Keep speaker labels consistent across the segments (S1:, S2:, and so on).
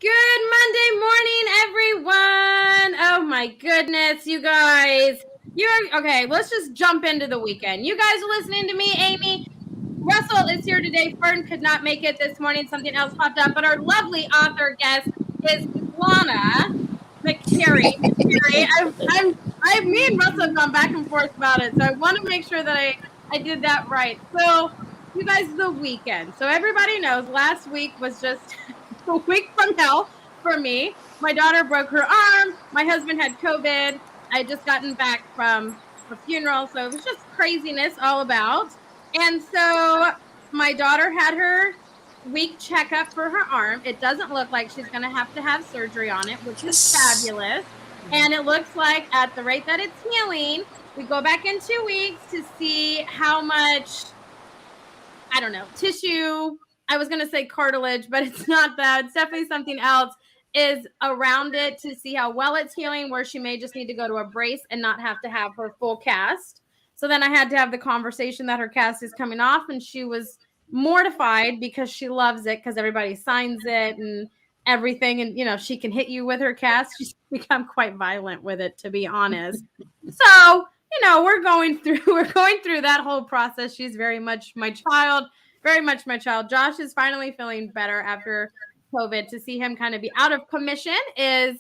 S1: Good Monday morning, everyone. Oh my goodness, you guys. You're okay. Let's just jump into the weekend. You guys are listening to me, Amy. Russell is here today. Fern could not make it this morning. Something else popped up. But our lovely author guest is Lana McAra. Me and Russell have gone back and forth about it. So I want to make sure that I did that right. So, you guys, the weekend. So everybody knows last week was just a week from hell for me. My daughter broke her arm. My husband had COVID. I had just gotten back from a funeral. So it was just craziness all about. And so my daughter had her week checkup for her arm. It doesn't look like she's going to have surgery on it, which is fabulous. And it looks like at the rate that it's healing, we go back in 2 weeks to see how much, I don't know, tissue, I was going to say cartilage, but it's not that. It's definitely something else is around it to see how well it's healing, where she may just need to go to a brace and not have to have her full cast. So then I had to have the conversation that her cast is coming off, and she was mortified because she loves it because everybody signs it and everything. And, you know, she can hit you with her cast. She's become quite violent with it, to be honest. So, you know, we're going through that whole process. She's very much my child, very much my child. Josh is finally feeling better after COVID. To see him kind of be out of commission is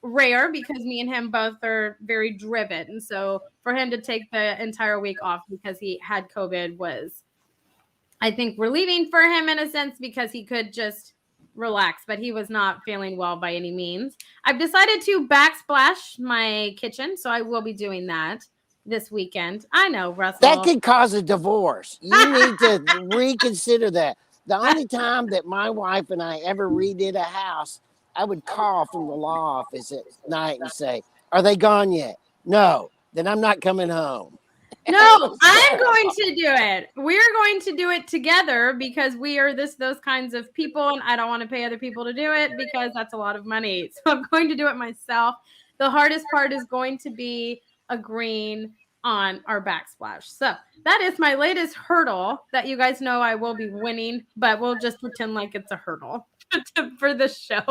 S1: rare because me and him both are very driven. And so for him to take the entire week off because he had COVID was, I think, relieving for him in a sense because he could just relax, but he was not feeling well by any means. I've decided to backsplash my kitchen, so I will be doing that this weekend. I know, Russell.
S2: That could cause a divorce. You need to reconsider that. The only time that my wife and I ever redid a house, I would call from the law office at night and say, "Are they gone yet?" "No." "Then I'm not coming home."
S1: No, I'm going to do it. We're going to do it together because we are those kinds of people, and I don't want to pay other people to do it because that's a lot of money. So I'm going to do it myself. The hardest part is going to be agreeing on our backsplash. So that is my latest hurdle that you guys know I will be winning, but we'll just pretend like it's a hurdle for the show.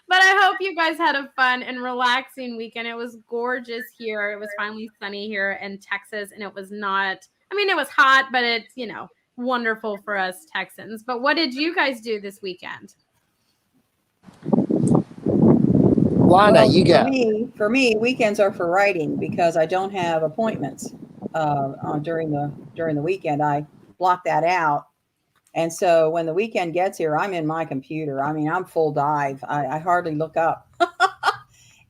S1: But I hope you guys had a fun and relaxing weekend. It was gorgeous here. It was finally sunny here in Texas, and it was not, I mean, it was hot, but it's, you know, wonderful for us Texans. But what did you guys do this weekend?
S2: Lana, you go.
S3: For me, weekends are for writing because I don't have appointments during the weekend. I block that out. And so when the weekend gets here, I'm in my computer. I mean, I'm full dive. I hardly look up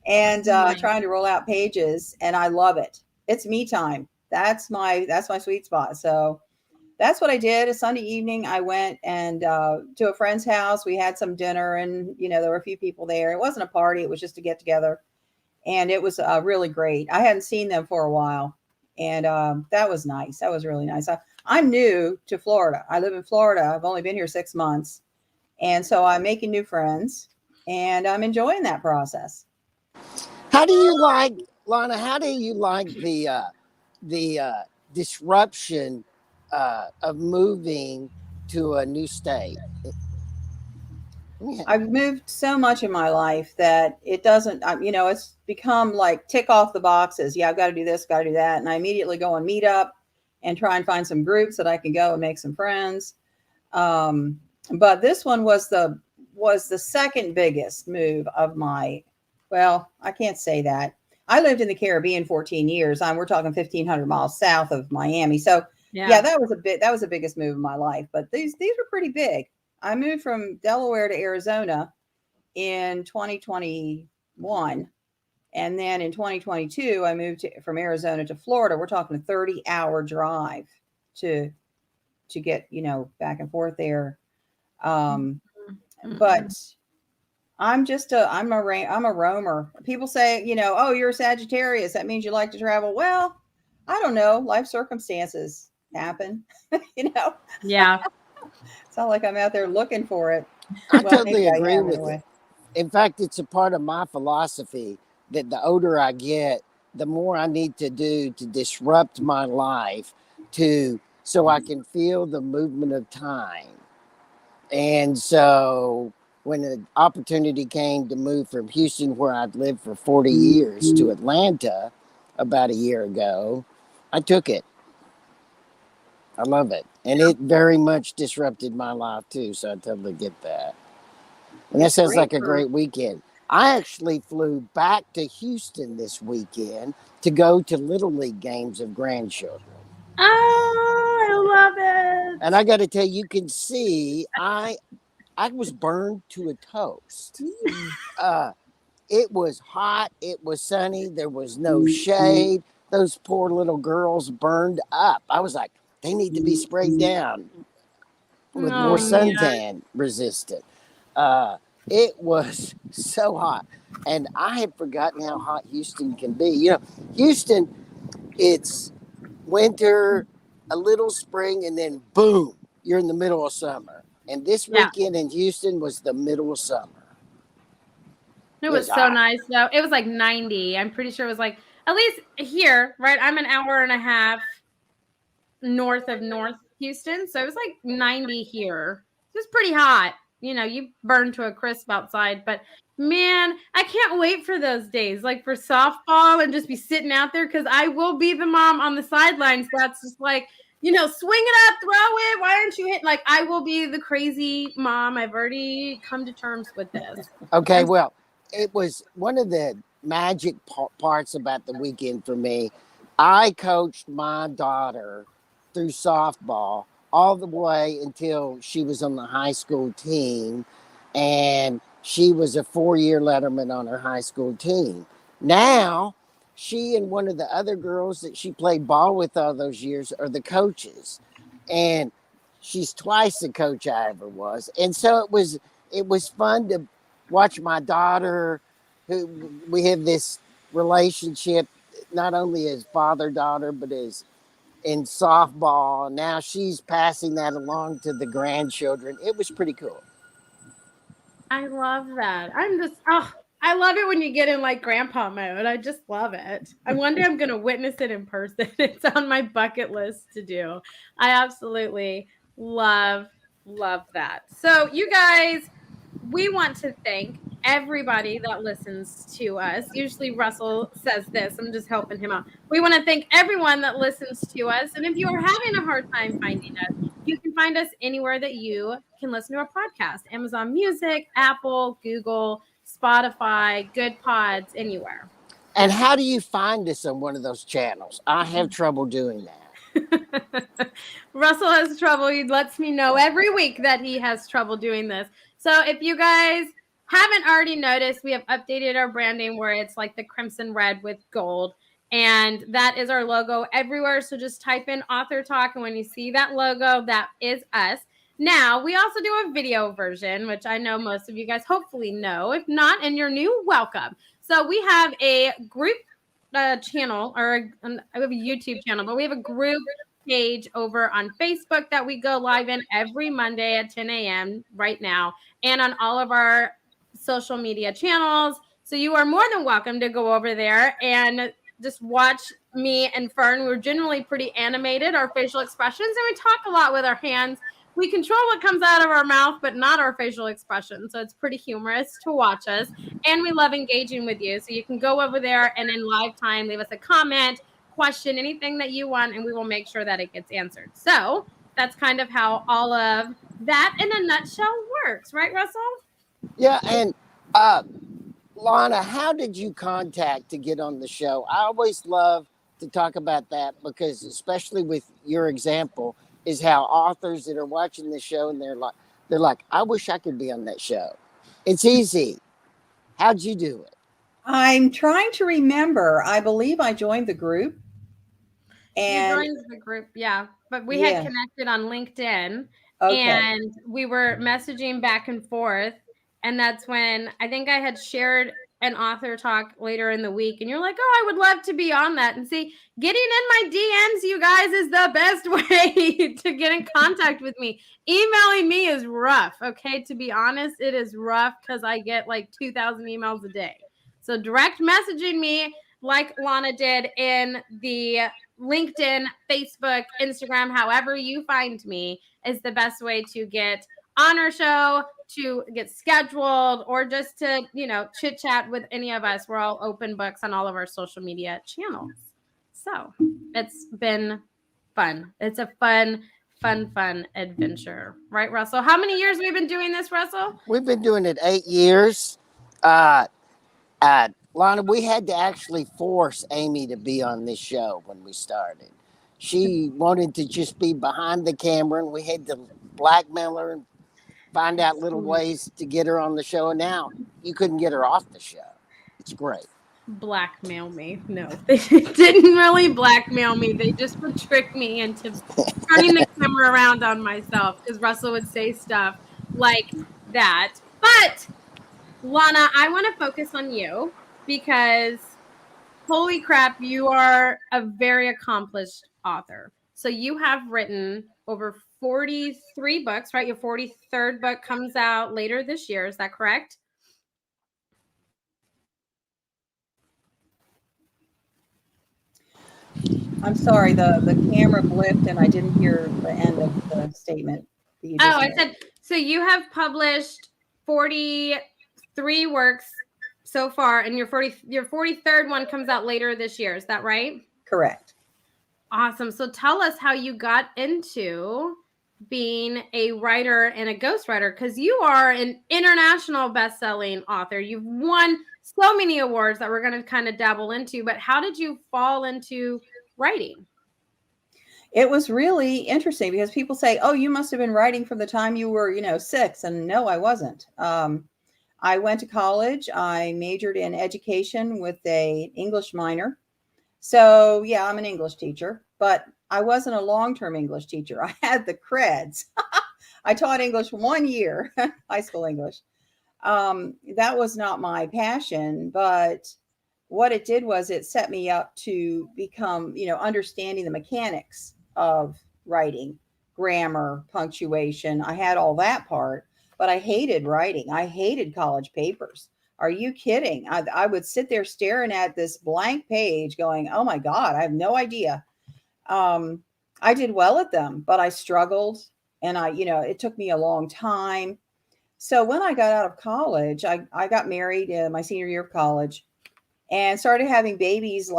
S3: and trying to roll out pages, and I love it. It's me time. That's my sweet spot. So that's what I did. A Sunday evening, I went and to a friend's house. We had some dinner, and there were a few people there. It wasn't a party; it was just a get together, and it was really great. I hadn't seen them for a while, and that was nice. That was really nice. I'm new to Florida. I live in Florida. I've only been here 6 months, and so I'm making new friends, and I'm enjoying that process.
S2: How do you like, Lana? How do you like the disruption of moving to a new state?
S3: Yeah. I've moved so much in my life that it doesn't, it's become like tick off the boxes. Yeah, I've got to do this, got to do that. And I immediately go on Meetup and try and find some groups that I can go and make some friends. But this one was the second biggest move of my, well, I can't say that. I lived in the Caribbean 14 years. We're talking 1,500 miles south of Miami. So yeah, that was the biggest move of my life. But these were pretty big. I moved from Delaware to Arizona in 2021. And then in 2022, I moved from Arizona to Florida. We're talking a 30-hour drive to get, back and forth there. But I'm a roamer. People say, oh, you're a Sagittarius. That means you like to travel. Well, I don't know. Life circumstances happen,
S1: Yeah.
S3: It's not like I'm out there looking for it.
S2: I totally agree with it. In fact, it's a part of my philosophy that the older I get, the more I need to do to disrupt my life so I can feel the movement of time. And so when the opportunity came to move from Houston, where I'd lived for 40 years, to Atlanta about a year ago, I took it. I love it. And it very much disrupted my life too. So I totally get that. And that sounds like a great weekend. I actually flew back to Houston this weekend to go to Little League games of grandchildren.
S1: Oh, I love it.
S2: And I got to tell you, you can see I was burned to a toast. It was hot. It was sunny. There was no shade. Those poor little girls burned up. I was like, they need to be sprayed down with more suntan resistant. It was so hot. And I had forgotten how hot Houston can be. You know, Houston, it's winter, a little spring, and then boom, you're in the middle of summer. And this weekend in Houston was the middle of summer.
S1: It was so nice, though. It was like 90. I'm pretty sure it was like, at least here, right? I'm an hour and a half north of North Houston. So it was like 90 here. It was pretty hot. You know, you burn to a crisp outside. But man, I can't wait for those days, like for softball and just be sitting out there, because I will be the mom on the sidelines that's just like, you know, swing it up, throw it. Why aren't you hitting? Like, I will be the crazy mom. I've already come to terms with this.
S2: Okay, well, it was one of the magic parts about the weekend for me. I coached my daughter through softball all the way until she was on the high school team, and she was a 4-year letterman on her high school team. Now, she and one of the other girls that she played ball with all those years are the coaches, and she's twice the coach I ever was. And so it was fun to watch my daughter, who we have this relationship not only as father-daughter, but as in softball. Now she's passing that along to the grandchildren. It was pretty cool.
S1: I love that. I love it when you get in like grandpa mode. I just love it. One day I'm going to witness it in person. It's on my bucket list to do. I absolutely love that. So you guys, we want to thank everybody that listens to us. Usually Russell says this. I'm just helping him out. We want to thank everyone that listens to us. And if you are having a hard time finding us, you can find us anywhere that you can listen to a podcast. Amazon Music, Apple, Google, Spotify, Good Pods, anywhere.
S2: And how do you find us on one of those channels? I have trouble doing that.
S1: Russell has trouble. He lets me know every week that he has trouble doing this. So if you guys haven't already noticed, we have updated our branding where it's like the crimson red with gold. And that is our logo everywhere. So just type in AuthorTalk. And when you see that logo, that is us. Now, we also do a video version, which I know most of you guys hopefully know. If not, and you're new, welcome. So we have a group channel, or we have a YouTube channel, but we have a group page over on Facebook that we go live in every Monday at 10 a.m. right now, and on all of our social media channels. So you are more than welcome to go over there and just watch me and Fern. We're generally pretty animated, our facial expressions, and we talk a lot with our hands. We control what comes out of our mouth, but not our facial expression. So it's pretty humorous to watch us. And we love engaging with you. So you can go over there and in live time, leave us a comment, question, anything that you want, and we will make sure that it gets answered. So that's kind of how all of that in a nutshell works. Right, Russell?
S2: Yeah, and Lana, how did you contact to get on the show? I always love to talk about that because, especially with your example, is how authors that are watching the show and they're like, I wish I could be on that show. It's easy. How'd you do it?
S3: I'm trying to remember. I believe I joined the group. And
S1: you joined the group, yeah. But we had connected on LinkedIn, and we were messaging back and forth. And that's when I think I had shared an author talk later in the week, and you're like, oh, I would love to be on that. And see, getting in my DMs, you guys, is the best way to get in contact with me. Emailing me is rough, okay? To be honest, it is rough because I get like 2,000 emails a day. So direct messaging me like Lana did in the LinkedIn, Facebook, Instagram, however you find me, is the best way to get on our show, to get scheduled, or just to, chit chat with any of us. We're all open books on all of our social media channels. So it's been fun. It's a fun adventure. Right, Russell? How many years have we been doing this, Russell?
S2: We've been doing it 8 years. Lana, we had to actually force Amy to be on this show when we started. She wanted to just be behind the camera, and we had to blackmail her and find out little ways to get her on the show. And now you couldn't get her off the show. It's great.
S1: Blackmail me? No, they didn't really blackmail me. They just would trick me into turning the camera around on myself, because Russell would say stuff like that. But Lana, I want to focus on you, because holy crap, you are a very accomplished author. So you have written over 43 books, right? Your 43rd book comes out later this year. Is that correct?
S3: I'm sorry, the camera blipped and I didn't hear the end of the statement that you just made.
S1: I said, so you have published 43 works so far, and your 43rd one comes out later this year. Is that right?
S3: Correct.
S1: Awesome. So tell us how you got into being a writer and a ghostwriter, because you are an international best-selling author. You've won so many awards that we're going to kind of dabble into, but how did you fall into writing?
S3: It was really interesting, because people say, oh, you must have been writing from the time you were, 6. And no, I wasn't. I went to college. I majored in education with an English minor. So yeah, I'm an English teacher, but I wasn't a long-term English teacher. I had the creds. I taught English 1 year, high school English. That was not my passion, but what it did was it set me up to become, understanding the mechanics of writing, grammar, punctuation. I had all that part, but I hated writing. I hated college papers. Are you kidding? I would sit there staring at this blank page going, oh my God, I have no idea. I did well at them, but I struggled, and it took me a long time. So when I got out of college, I got married in my senior year of college and started having babies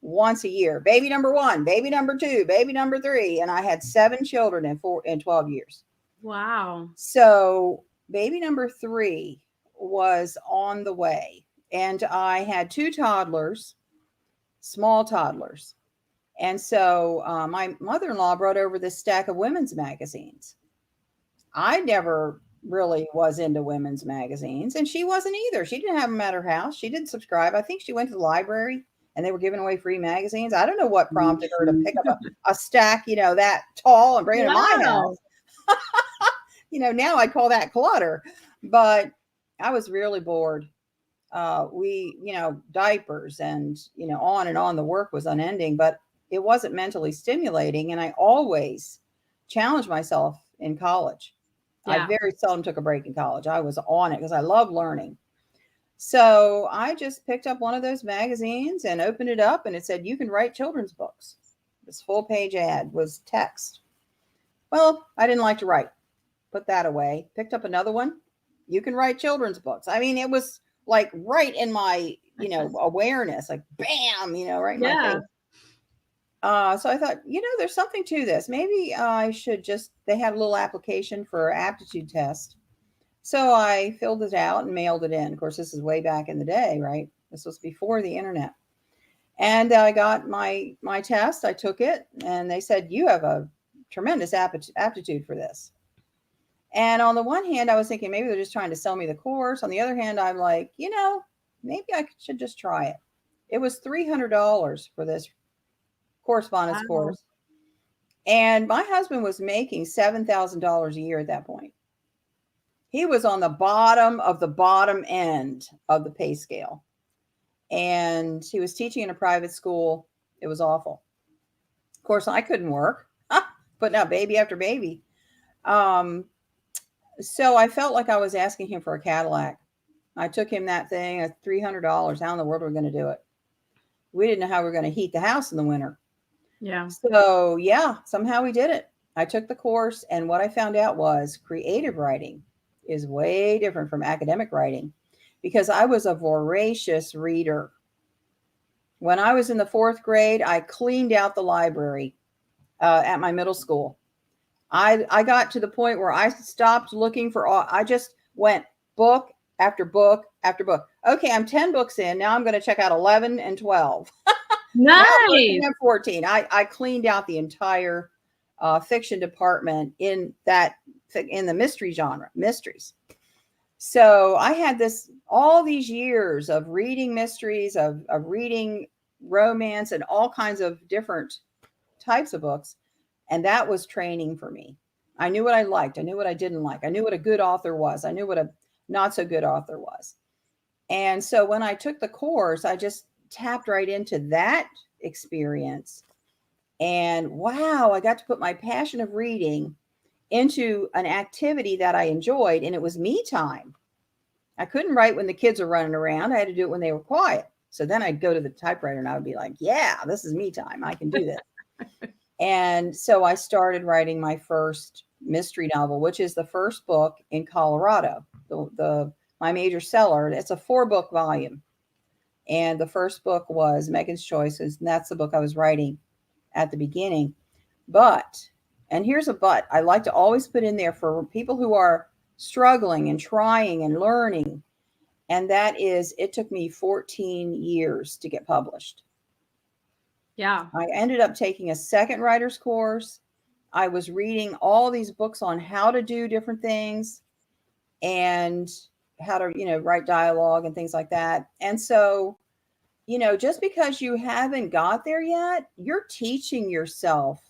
S3: once a year. Baby number 1, baby number 2, baby number 3. And I had 7 children in 12 years.
S1: Wow.
S3: So baby number 3 was on the way. And I had 2 toddlers, small toddlers. And so my mother-in-law brought over this stack of women's magazines. I never really was into women's magazines, and she wasn't either. She didn't have them at her house. She didn't subscribe. I think she went to the library and they were giving away free magazines. I don't know what prompted her to pick up a stack, that tall and bring it to my house. Now I'd call that clutter, but I was really bored. Diapers and, on and on. The work was unending, but it wasn't mentally stimulating. And I always challenged myself in college. Yeah. I very seldom took a break in college. I was on it because I love learning. So I just picked up one of those magazines and opened it up, and it said, you can write children's books. This full page ad was text. Well, I didn't like to write. Put that away. Picked up another one. You can write children's books. I mean, it was like right in my, awareness, like bam, right in my face. So I thought, there's something to this. Maybe I should they had a little application for aptitude test. So I filled it out and mailed it in. Of course, this is way back in the day, right? This was before the internet. And I got my test. I took it, and they said, you have a tremendous aptitude for this. And on the one hand, I was thinking maybe they're just trying to sell me the course. On the other hand, I'm like, maybe I should just try it. It was $300 for this correspondence course. And my husband was making $7,000 a year at that point. He was on the bottom of the bottom end of the pay scale. And he was teaching in a private school. It was awful. Of course, I couldn't work, putting out baby after baby. So I felt like I was asking him for a Cadillac. I took him that thing at $300. How in the world are we going to do it? We didn't know how we were going to heat the house in the winter. Yeah. So yeah, somehow we did it. I took the course, and what I found out was creative writing is way different from academic writing, because I was a voracious reader. When I was in the 4th grade, I cleaned out the library at my middle school. I got to the point where I stopped looking for all, I just went book after book after book. Okay, I'm 10 books in. Now I'm going to check out 11 and 12. Now 13
S1: Nice.
S3: and 14. I cleaned out the entire fiction department in the mystery genre, mysteries. So I had all these years of reading mysteries, of reading romance and all kinds of different types of books. And that was training for me. I knew what I liked. I knew what I didn't like. I knew what a good author was. I knew what a not so good author was. And so when I took the course, I just tapped right into that experience. And wow, I got to put my passion of reading into an activity that I enjoyed. And it was me time. I couldn't write when the kids were running around. I had to do it when they were quiet. So then I'd go to the typewriter and I would be like, yeah, this is me time. I can do this. And so I started writing my first mystery novel, which is the first book in Colorado, my major seller. It's a 4-book volume. And the first book was Megan's Choices. And that's the book I was writing at the beginning. But, and here's a but, I like to always put in there for people who are struggling and trying and learning. And that is, it took me 14 years to get published.
S1: Yeah.
S3: I ended up taking a second writer's course. I was reading all these books on how to do different things and how to, write dialogue and things like that. And so, just because you haven't got there yet, you're teaching yourself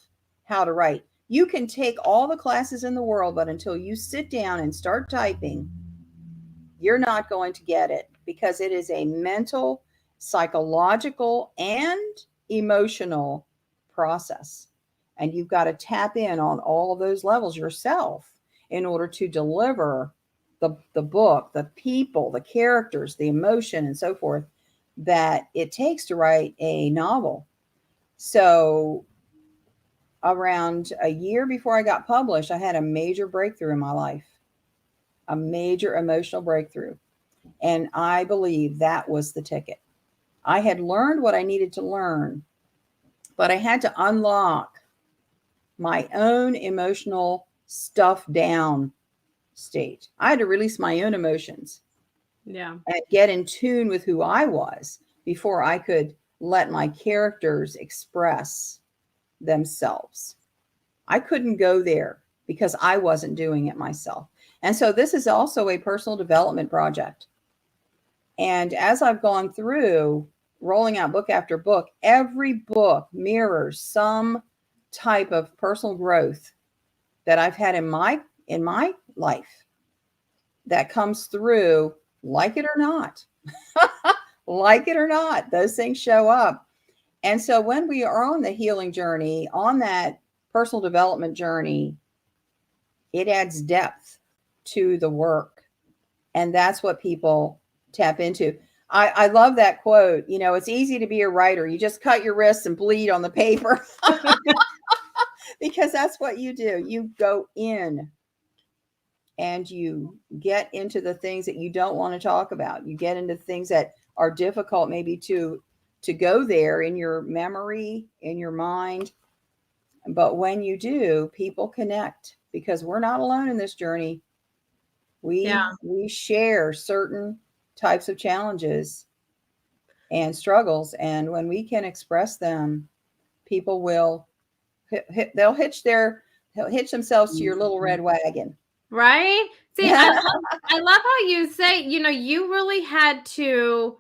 S3: how to write. You can take all the classes in the world, but until you sit down and start typing, you're not going to get it, because it is a mental, psychological, and emotional process. And you've got to tap in on all of those levels yourself in order to deliver the book, the people, the characters, the emotion, and so forth that it takes to write a novel. So around a year before I got published, I had a major breakthrough in my life, a major emotional breakthrough. And I believe that was the ticket. I had learned what I needed to learn, but I had to unlock my own emotional stuff down state. I had to release my own emotions.
S1: Yeah.
S3: And get in tune with who I was before I could let my characters express themselves. I couldn't go there because I wasn't doing it myself. And so this is also a personal development project. And as I've gone through rolling out book after book, every book mirrors some type of personal growth that I've had in my life that comes through, like it or not. Like it or not, those things show up. And so when we are on the healing journey, on that personal development journey, it adds depth to the work. And that's what people tap into. I love that quote. It's easy to be a writer. You just cut your wrists and bleed on the paper. Because that's what you do. You go in and you get into the things that you don't want to talk about. You get into things that are difficult maybe to go there in your memory, in your mind. But when you do, people connect, because we're not alone in this journey. We share certain types of challenges and struggles. And when we can express them, people will, they'll hitch themselves to your little red wagon.
S1: Right? See, I love how you say, you really had to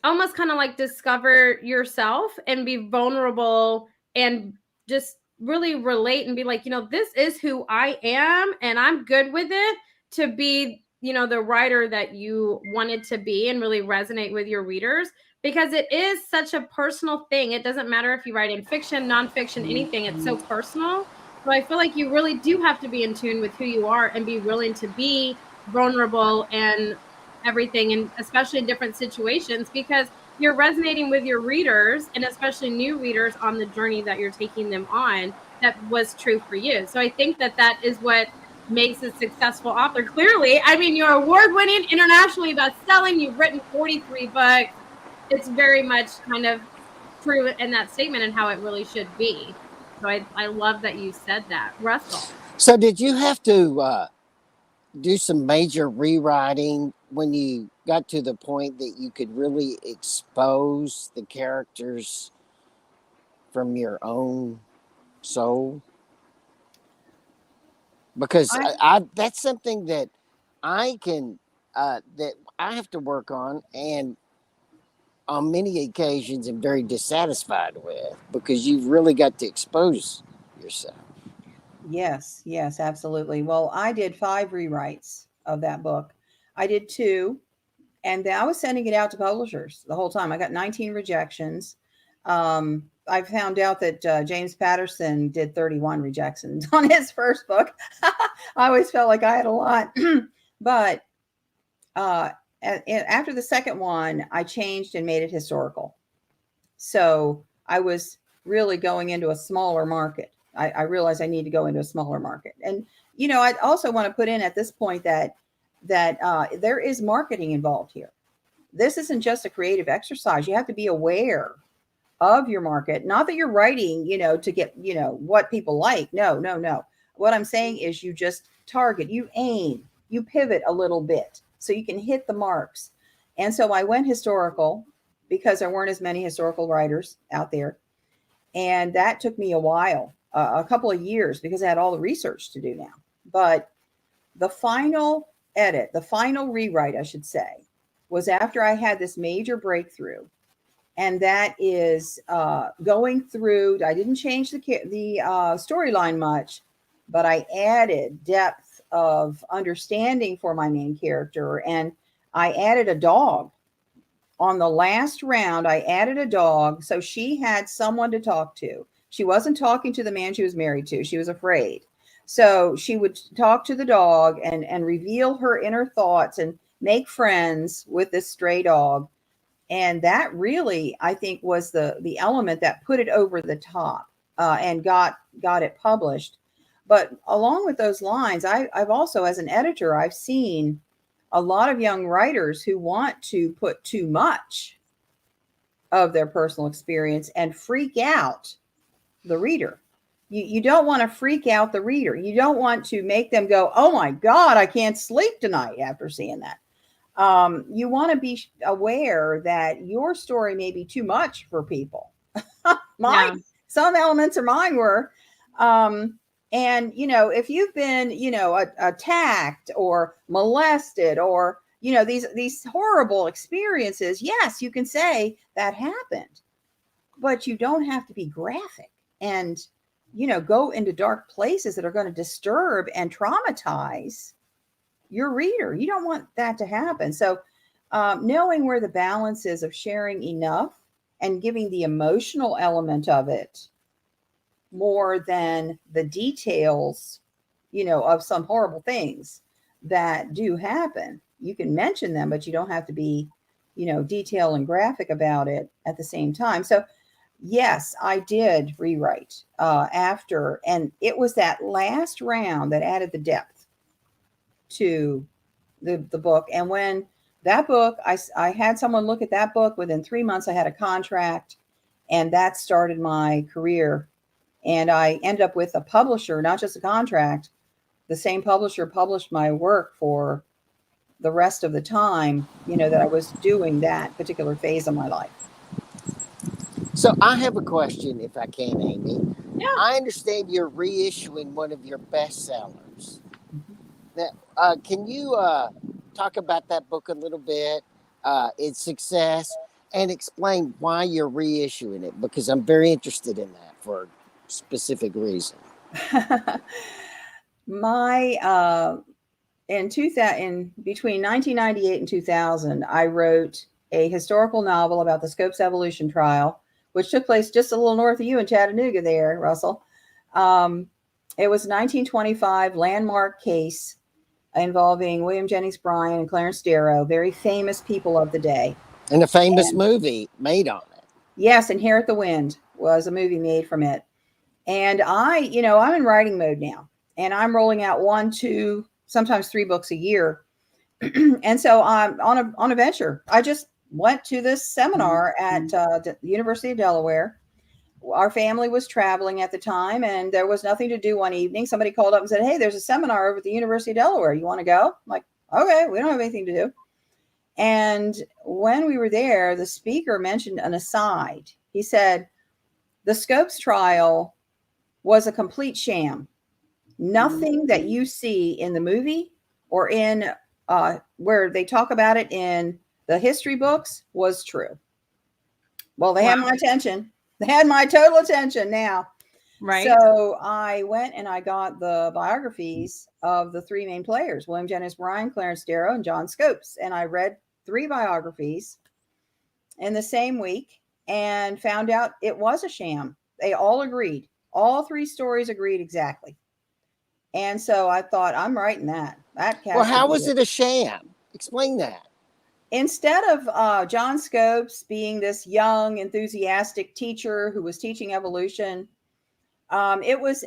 S1: almost kind of like discover yourself and be vulnerable and just really relate and be like, this is who I am and I'm good with it, to be, the writer that you wanted to be and really resonate with your readers, because it is such a personal thing. It doesn't matter if you write in fiction, nonfiction, anything, it's so personal. So I feel like you really do have to be in tune with who you are and be willing to be vulnerable and everything, and especially in different situations, because you're resonating with your readers, and especially new readers on the journey that you're taking them on. that was true for you. So I think that is what makes a successful author. Clearly, I mean, you're award-winning, internationally best-selling. You've written 43 books. It's very much kind of true in that statement and how it really should be. So I love that you said that, Russell.
S2: So did you have to do some major rewriting when you got to the point that you could really expose the characters from your own soul? Because I that's something that I can that I have to work on, and on many occasions am very dissatisfied with, because you've really got to expose yourself.
S3: Yes, yes, absolutely. Well, I did 5 rewrites of that book. I did 2, and then I was sending it out to publishers the whole time. I got 19 rejections. I found out that James Patterson did 31 rejections on his first book. I always felt like I had a lot. But after the second one, I changed and made it historical. So I was really going into a smaller market. I realized I need to go into a smaller market. And, I also want to put in at this point that there is marketing involved here. This isn't just a creative exercise. You have to be aware of your market. Not that you're writing, to get, what people like. No, no, no. What I'm saying is you just target, you aim, you pivot a little bit so you can hit the marks. And so I went historical because there weren't as many historical writers out there. And that took me a while, a couple of years, because I had all the research to do now. But the final edit, the final rewrite, I should say, was after I had this major breakthrough. And that is going through, I didn't change the storyline much, but I added depth of understanding for my main character. And I added a dog. On the last round, I added a dog. So she had someone to talk to. She wasn't talking to the man she was married to. She was afraid. So she would talk to the dog and reveal her inner thoughts and make friends with this stray dog. And that really, I think, was the element that put it over the top and got it published. But along with those lines, I've also, as an editor, I've seen a lot of young writers who want to put too much of their personal experience and freak out the reader. You don't want to freak out the reader. You don't want to make them go, "Oh my God, I can't sleep tonight after seeing that." You want to be aware that your story may be too much for people. Some elements of mine were. And, if you've been, attacked or molested or, these horrible experiences, yes, you can say that happened, but you don't have to be graphic and, go into dark places that are going to disturb and traumatize your reader. You don't want that to happen. So knowing where the balance is of sharing enough and giving the emotional element of it more than the details, of some horrible things that do happen. You can mention them, but you don't have to be, detailed and graphic about it at the same time. So yes, I did rewrite after, and it was that last round that added the depth to the book. And when that book, I had someone look at that book within 3 months, I had a contract, and that started my career. And I ended up with a publisher, not just a contract. The same publisher published my work for the rest of the time, that I was doing that particular phase of my life.
S2: So I have a question, if I can, Amy.
S1: Yeah.
S2: I understand you're reissuing one of your bestsellers. Now, can you talk about that book a little bit, its success, and explain why you're reissuing it? Because I'm very interested in that for a specific reason.
S3: In between 1998 and 2000, I wrote a historical novel about the Scopes Evolution trial, which took place just a little north of you in Chattanooga there, Russell. It was a 1925 landmark case involving William Jennings Bryan and Clarence Darrow, very famous people of the day.
S2: And a famous movie made on it.
S3: Yes, Inherit the Wind was a movie made from it. And I'm in writing mode now, and I'm rolling out 1, 2, sometimes 3 books a year. And so I'm on a venture. I just went to this seminar at the University of Delaware. Our family was traveling at the time, and there was nothing to do one evening. Somebody called up and said, "Hey, there's a seminar over at the University of Delaware. You want to go?" I'm like, "Okay, we don't have anything to do." And when we were there, the speaker mentioned an aside. He said, "The Scopes trial was a complete sham. Nothing that you see in the movie or in where they talk about it in the history books was true." Well, they had my attention. They had my total attention now.
S1: Right.
S3: So I went and I got the biographies of the 3 main players, William Jennings Bryan, Clarence Darrow, and John Scopes. And I read 3 biographies in the same week and found out it was a sham. They all agreed. All 3 stories agreed exactly. And so I thought, I'm writing that.
S2: Well, how was it a sham? Explain that.
S3: Instead of John Scopes being this young, enthusiastic teacher who was teaching evolution, there was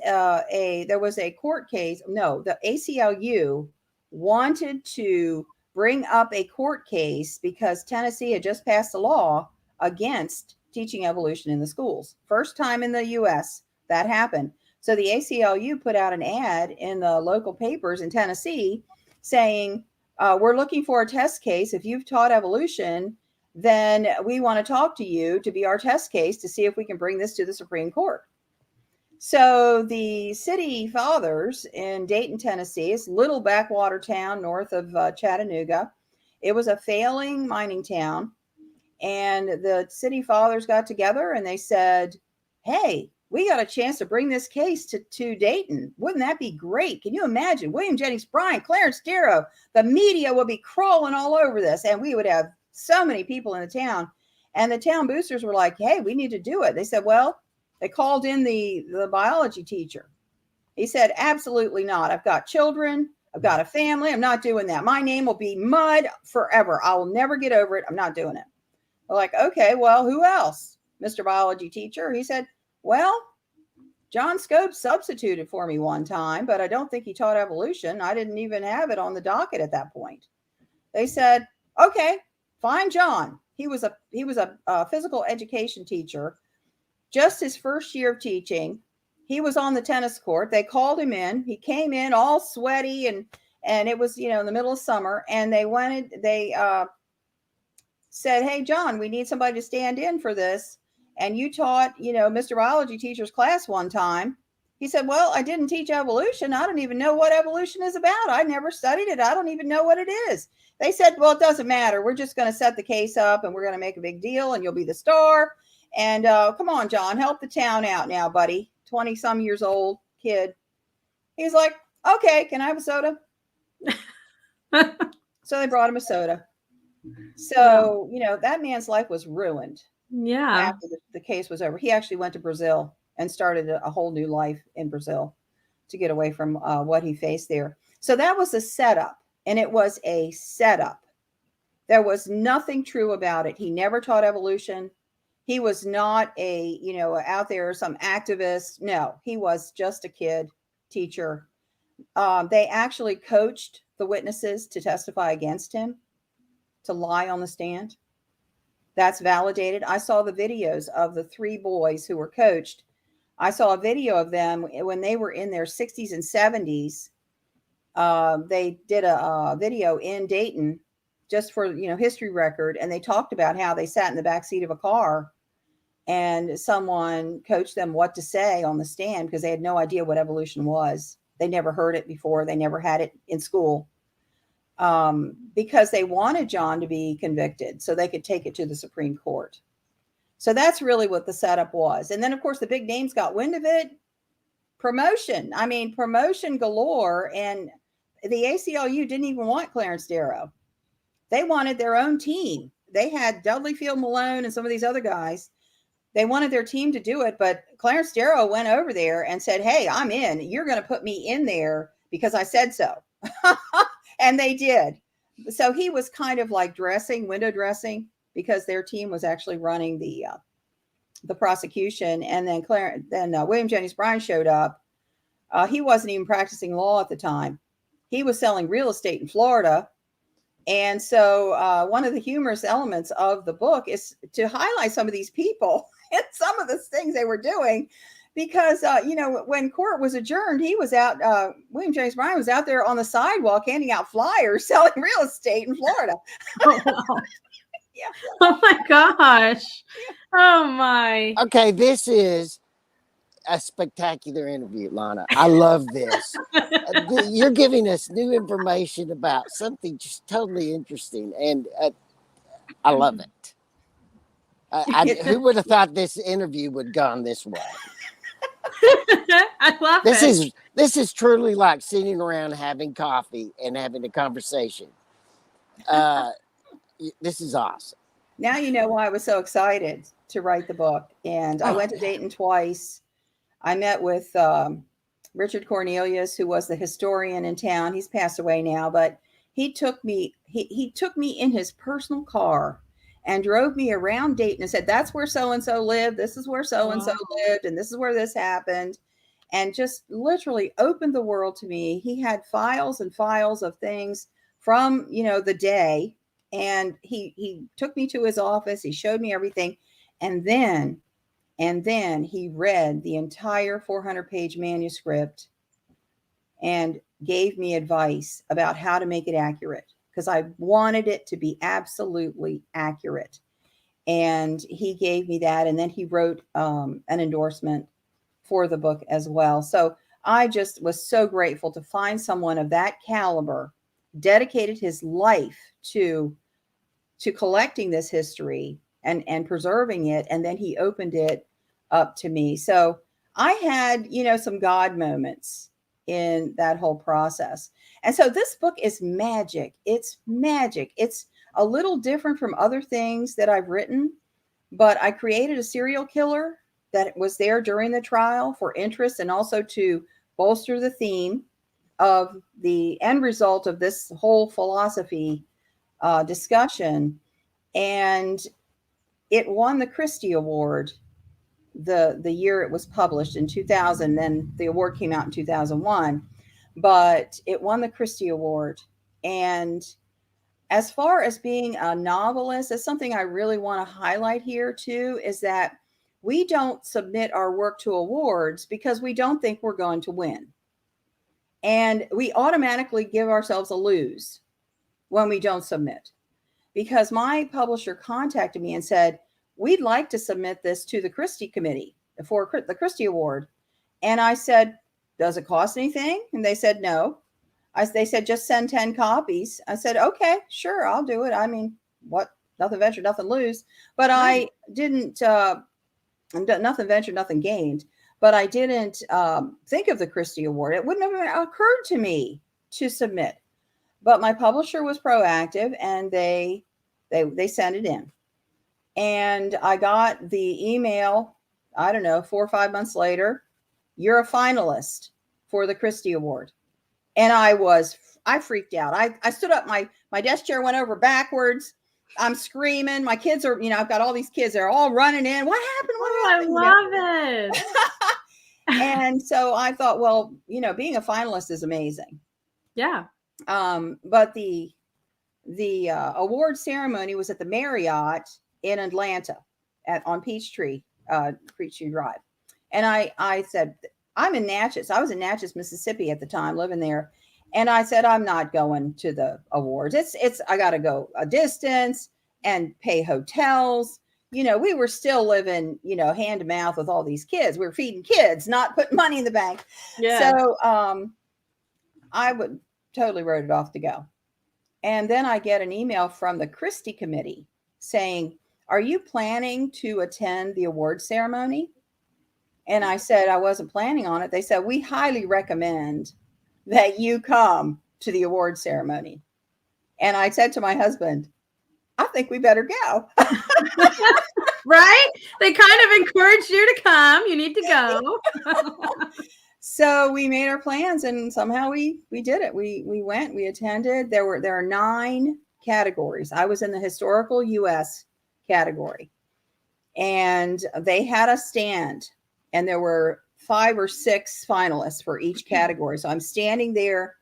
S3: a court case. No, the ACLU wanted to bring up a court case because Tennessee had just passed a law against teaching evolution in the schools. First time in the U.S. that happened. So the ACLU put out an ad in the local papers in Tennessee saying, we're looking for a test case. If you've taught evolution, then we want to talk to you to be our test case to see if we can bring this to the Supreme Court. So the city fathers in Dayton, Tennessee, is a little backwater town north of Chattanooga. It was a failing mining town. And the city fathers got together and they said, "Hey, we got a chance to bring this case to Dayton. Wouldn't that be great? Can you imagine? William Jennings Bryan, Clarence Darrow, the media would be crawling all over this, and we would have so many people in the town." And the town boosters were like, "Hey, we need to do it." They said, well, they called in the biology teacher. He said, "Absolutely not. I've got children. I've got a family. I'm not doing that. My name will be mud forever. I will never get over it. I'm not doing it." They're like, "Okay, well, who else, Mr. Biology Teacher?" He said, "Well, John Scopes substituted for me one time, but I don't think he taught evolution. I didn't even have it on the docket at that point." They said, "Okay, fine, John." He was a physical education teacher, just his first year of teaching. He was on the tennis court. They called him in. He came in all sweaty and it was, in the middle of summer, and they said, "Hey, John, we need somebody to stand in for this. And you taught, Mr. Biology Teacher's class one time." He said, "Well, I didn't teach evolution. I don't even know what evolution is about. I never studied it. I don't even know what it is." They said, "Well, it doesn't matter. We're just going to set the case up and we're going to make a big deal and you'll be the star. And come on, John, help the town out now, buddy." 20-some years old kid. He's like, "Okay, can I have a soda?" So they brought him a soda. So, that man's life was ruined.
S1: Yeah.
S3: After the case was over. He actually went to Brazil and started a whole new life in Brazil to get away from what he faced there. So that was a setup, and it was a setup. There was nothing true about it. He never taught evolution. He was not out there, some activist. No, he was just a kid teacher. They actually coached the witnesses to testify against him, to lie on the stand. That's validated. I saw the videos of the 3 boys who were coached. I saw a video of them when they were in their 60s and 70s. They did a video in Dayton just for, history record. And they talked about how they sat in the back seat of a car and someone coached them what to say on the stand because they had no idea what evolution was. They never heard it before. They never had it in school. Because they wanted John to be convicted so they could take it to the Supreme Court. So that's really what the setup was. And then, of course, the big names got wind of it. Promotion. I mean, promotion galore. And the ACLU didn't even want Clarence Darrow. They wanted their own team. They had Dudley Field Malone and some of these other guys. They wanted their team to do it. But Clarence Darrow went over there and said, "Hey, I'm in. You're going to put me in there because I said so." And they did. So he was kind of like window dressing, because their team was actually running the the prosecution, and then William Jennings Bryan showed up. He wasn't even practicing law at the time. He was selling real estate in Florida. And so one of the humorous elements of the book is to highlight some of these people and some of the things they were doing, because, when court was adjourned, he was out, William Jennings Bryan was out there on the sidewalk handing out flyers, selling real estate in Florida.
S1: Oh, wow.
S3: Yeah.
S1: Oh my gosh. Oh my.
S2: Okay, this is a spectacular interview, Lana. I love this. You're giving us new information about something just totally interesting, and I love it. Who would have thought this interview would gone this way?
S1: I love it.
S2: This is truly like sitting around having coffee and having a conversation. This is awesome.
S3: Now you know why I was so excited to write the book. And I went to Dayton twice. I met with Richard Cornelius, who was the historian in town. He's passed away now, but he took me. He took me in his personal car and drove me around Dayton and said, "That's where so and so lived. This is where so and so lived, and this is where this happened," and just literally opened the world to me. He had files and files of things from the day, and he took me to his office. He showed me everything, and then he read the entire 400-page manuscript and gave me advice about how to make it accurate, because I wanted it to be absolutely accurate. And he gave me that. And then he wrote an endorsement for the book as well. So I just was so grateful to find someone of that caliber, dedicated his life to collecting this history and preserving it. And then he opened it up to me. So I had, some God moments in that whole process. And so this book is magic. It's magic. It's a little different from other things that I've written, but I created a serial killer that was there during the trial for interest and also to bolster the theme of the end result of this whole philosophy discussion. And it won the Christie Award the year it was published in 2000. Then the award came out in 2001, but it won the Christie Award. And as far as being a novelist, that's something I really want to highlight here too, is that we don't submit our work to awards because we don't think we're going to win. And we automatically give ourselves a lose when we don't submit. Because my publisher contacted me and said, "We'd like to submit this to the Christie Committee for the Christie Award." And I said, "Does it cost anything?" And they said, "No." They said, "Just send 10 copies." I said, "Okay, sure, I'll do it. I mean, what? Nothing ventured, nothing lose." But I didn't, nothing ventured, nothing gained. But I didn't think of the Christie Award. It wouldn't have occurred to me to submit. But my publisher was proactive, and they sent it in. And I got the email, I don't know, 4 or 5 months later, "You're a finalist for the Christie Award." And I freaked out. I stood up, my desk chair went over backwards. I'm screaming. My kids are, I've got all these kids. They're all running in. What happened? What happened?
S1: I love it.
S3: And so I thought, well, being a finalist is amazing.
S1: Yeah.
S3: But the award ceremony was at the Marriott in Atlanta on Peachtree Drive. And I said, I'm in Natchez. I was in Natchez, Mississippi at the time, living there. And I said, I'm not going to the awards. I got to go a distance and pay hotels. We were still living, hand to mouth with all these kids. We were feeding kids, not putting money in the bank. Yeah. So I would totally wrote it off to go. And then I get an email from the Christie Committee saying, "Are you planning to attend the award ceremony?" And I said, I wasn't planning on it. They said, "We highly recommend that you come to the award ceremony." And I said to my husband, "I think we better go."
S1: Right? They kind of encouraged you to come. You need to go.
S3: So we made our plans, and somehow we did it. We went, we attended. There are 9 categories. I was in the historical US category. And they had a stand, and there were 5 or 6 finalists for each category. So I'm standing there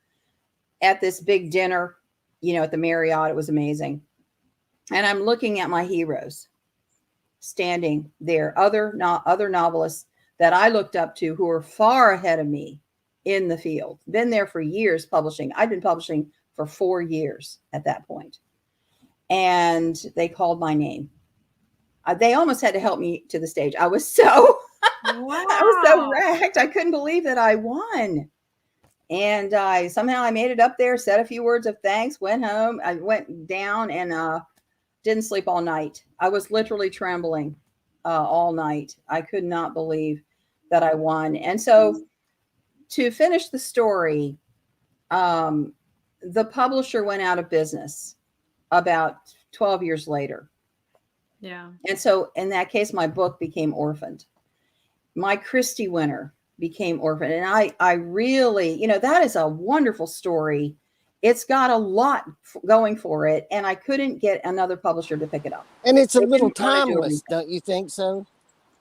S3: at this big dinner, at the Marriott. It was amazing. And I'm looking at my heroes standing there, other novelists that I looked up to who were far ahead of me in the field, been there for years publishing. I'd been publishing for 4 years at that point. And they called my name. They almost had to help me to the stage. I was so,
S1: Wow.
S3: I was so wrecked. I couldn't believe that I won. And somehow I made it up there, said a few words of thanks, went home. I went down and didn't sleep all night. I was literally trembling all night. I could not believe that I won. And so to finish the story, the publisher went out of business about 12 years later.
S1: Yeah.
S3: And so in that case, my book became orphaned. My Christie winner became orphaned. And I really, that is a wonderful story. It's got a lot going for it. And I couldn't get another publisher to pick it up.
S2: And it's a
S3: They
S2: little
S3: didn't wanna do a
S2: timeless,
S3: remake.
S2: don't you think so?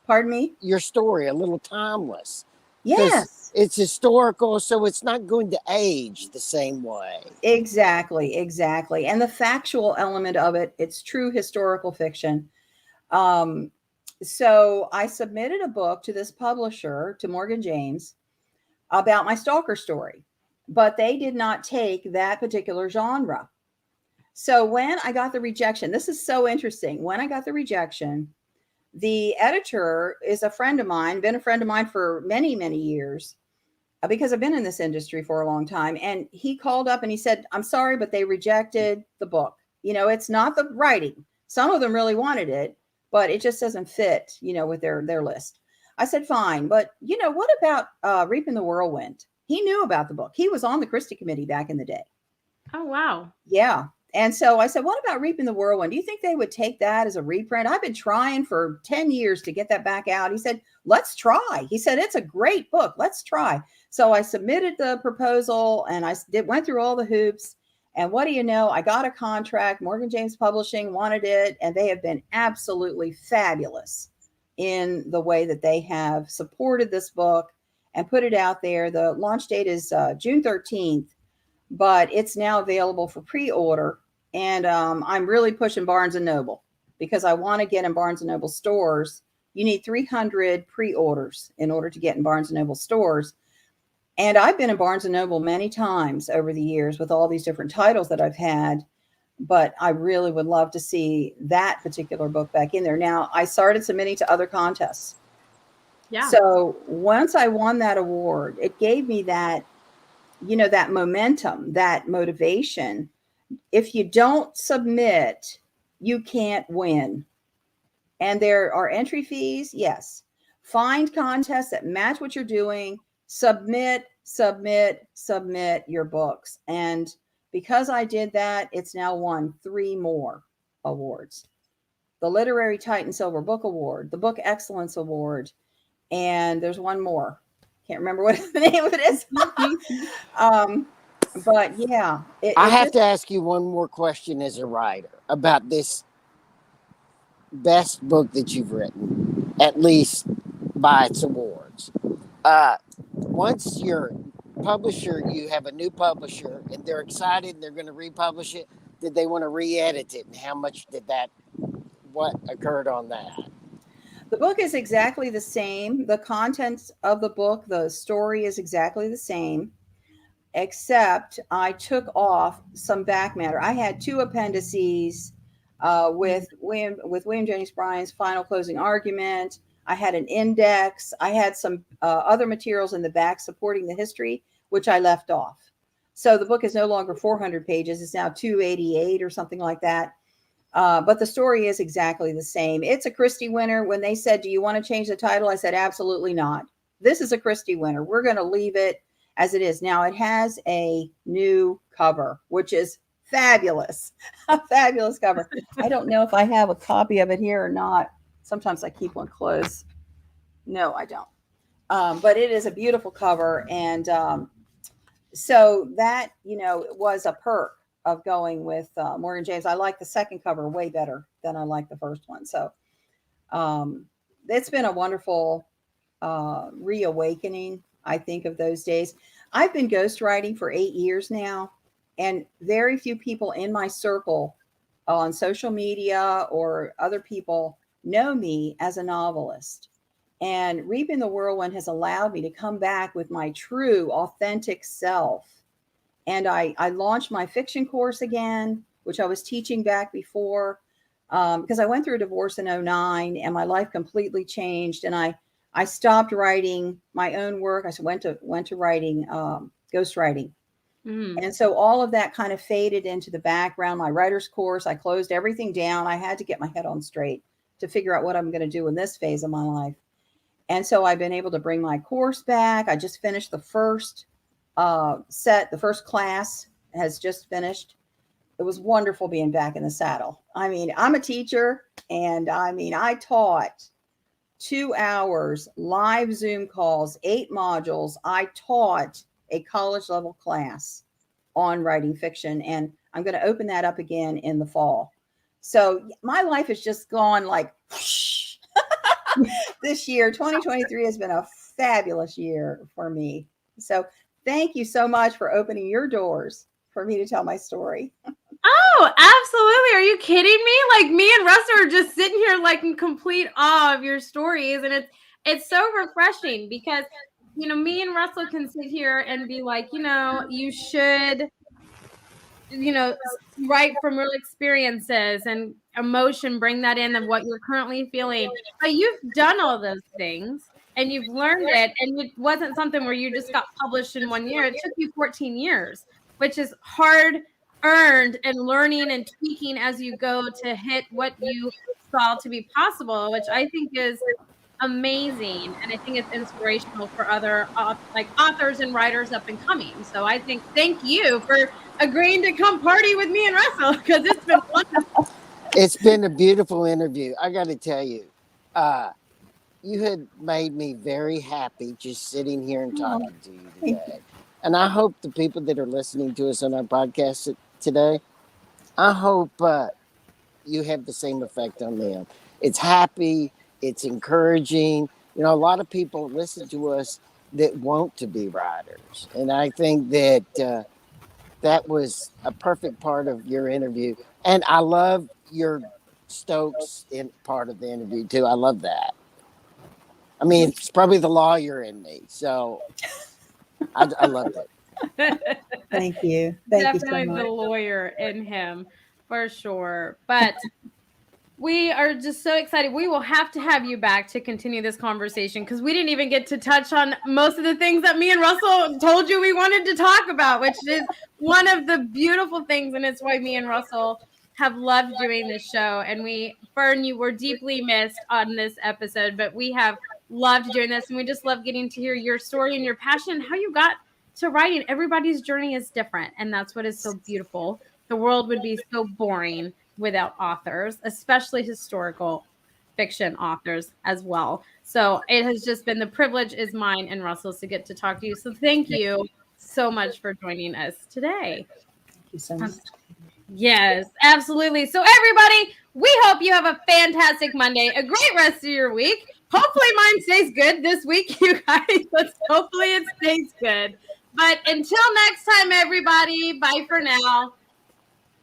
S3: Pardon me?
S2: Your story, a little timeless.
S3: Yes.
S2: It's historical, so it's not going to age the same way.
S3: Exactly. And the factual element of it, it's true historical fiction. So I submitted a book to this publisher, to Morgan James, about my stalker story, but they did not take that particular genre. So when I got the rejection, this is so interesting. When I got the rejection, the editor is a friend of mine, been a friend of mine for many, many years, because I've been in this industry for a long time. And he called up and he said, I'm sorry, but they rejected the book. It's not the writing. Some of them really wanted it, but it just doesn't fit, with their list. I said, fine. But, what about Reaping the Whirlwind? He knew about the book. He was on the Christie committee back in the day.
S1: Oh, wow.
S3: Yeah. And so I said, what about Reaping the Whirlwind? Do you think they would take that as a reprint? I've been trying for 10 years to get that back out. He said, let's try. He said, it's a great book. Let's try. So I submitted the proposal and went through all the hoops. And what do you know? I got a contract. Morgan James Publishing wanted it. And they have been absolutely fabulous in the way that they have supported this book and put it out there. The launch date is June 13th. But it's now available for pre-order. And I'm really pushing Barnes & Noble because I want to get in Barnes & Noble stores. You need 300 pre-orders in order to get in Barnes & Noble stores. And I've been in Barnes & Noble many times over the years with all these different titles that I've had. But I really would love to see that particular book back in there. Now, I started submitting to other contests.
S1: Yeah.
S3: So once I won that award, it gave me that that momentum, that motivation. If you don't submit, you can't win. And there are entry fees. Yes. Find contests that match what you're doing. Submit your books. And because I did that, it's now won 3 more awards. The Literary Titan Silver Book Award, the Book Excellence Award, and there's one more. Can't remember what the name of it is. But yeah.
S2: I have to ask you one more question as a writer about this best book that you've written, at least by its awards. Once your publisher, you have a new publisher and they're excited and they're going to republish it, did they want to re-edit it? And how much what occurred on that?
S3: The book is exactly the same. The contents of the book, the story is exactly the same, except I took off some back matter. I had 2 appendices with William Jennings Bryan's final closing argument. I had an index. I had some other materials in the back supporting the history, which I left off. So the book is no longer 400 pages. It's now 288 or something like that. But the story is exactly the same. It's a Christie winner. When they said, do you want to change the title? I said, absolutely not. This is a Christie winner. We're going to leave it as it is. Now it has a new cover, which is fabulous. A fabulous cover. I don't know if I have a copy of it here or not. Sometimes I keep one close. No, I don't. But it is a beautiful cover. And so that, was a perk of going with Morgan James. I like the second cover way better than I like the first one. So It's been a wonderful reawakening, I think, of those days. I've been ghostwriting for 8 years now, and very few people in my circle on social media or other people know me as a novelist. And Reaping the Whirlwind has allowed me to come back with my true, authentic self. And I launched my fiction course again, which I was teaching back before, because I went through a divorce in 09 and my life completely changed. And I stopped writing my own work. I went to writing ghostwriting. And so all of that kind of faded into the background. My writer's course, I closed everything down. I had to get my head on straight to figure out what I'm going to do in this phase of my life. And so I've been able to bring my course back. I just finished the first the first class has just finished. It was wonderful being back in the saddle. I mean, I'm a teacher, and I taught 2 hours, live Zoom calls, 8 modules. I taught a college level class on writing fiction, and I'm going to open that up again in the fall. So my life has just gone like whoosh. This year, 2023, has been a fabulous year for me. So thank you so much for opening your doors for me to tell my story.
S1: Oh, absolutely. Are you kidding me? Like, me and Russell are just sitting here like in complete awe of your stories. And it's so refreshing because, me and Russell can sit here and be like, you should, write from real experiences and emotion, bring that in of what you're currently feeling. But you've done all those things and you've learned it. And it wasn't something where you just got published in 1 year. It took you 14 years, which is hard earned and learning and tweaking as you go to hit what you saw to be possible, which I think is amazing. And I think it's inspirational for other authors and writers up and coming. So I think thank you for agreeing to come party with me and Russell, because it's been wonderful.
S2: It's been a beautiful interview. I got to tell you, you had made me very happy just sitting here and talking to you today. And I hope the people that are listening to us on our podcast today, I hope you have the same effect on them. It's happy. It's encouraging. A lot of people listen to us that want to be writers. And I think that that was a perfect part of your interview. And I love your Stokes in part of the interview too. I love that. I mean, it's probably the lawyer in me. So I loved it.
S3: Thank you. Thank you so
S1: Definitely
S3: much.
S1: the lawyer in him for sure. But we are just so excited. We will have to have you back to continue this conversation, because we didn't even get to touch on most of the things that me and Russell told you we wanted to talk about, which is one of the beautiful things. And it's why me and Russell have loved doing this show. And Fern, you were deeply missed on this episode, but we have loved doing this. And we just love getting to hear your story and your passion, how you got to writing. Everybody's journey is different. And that's what is so beautiful. The world would be so boring without authors, especially historical fiction authors as well. So it has just been, the privilege is mine and Russell's to get to talk to you. So thank you so much for joining us today.
S3: Thank you so much.
S1: Yes, absolutely. So everybody, we hope you have a fantastic Monday, a great rest of your week. Hopefully mine stays good this week, you guys. Hopefully it stays good. But until next time, everybody, bye for now.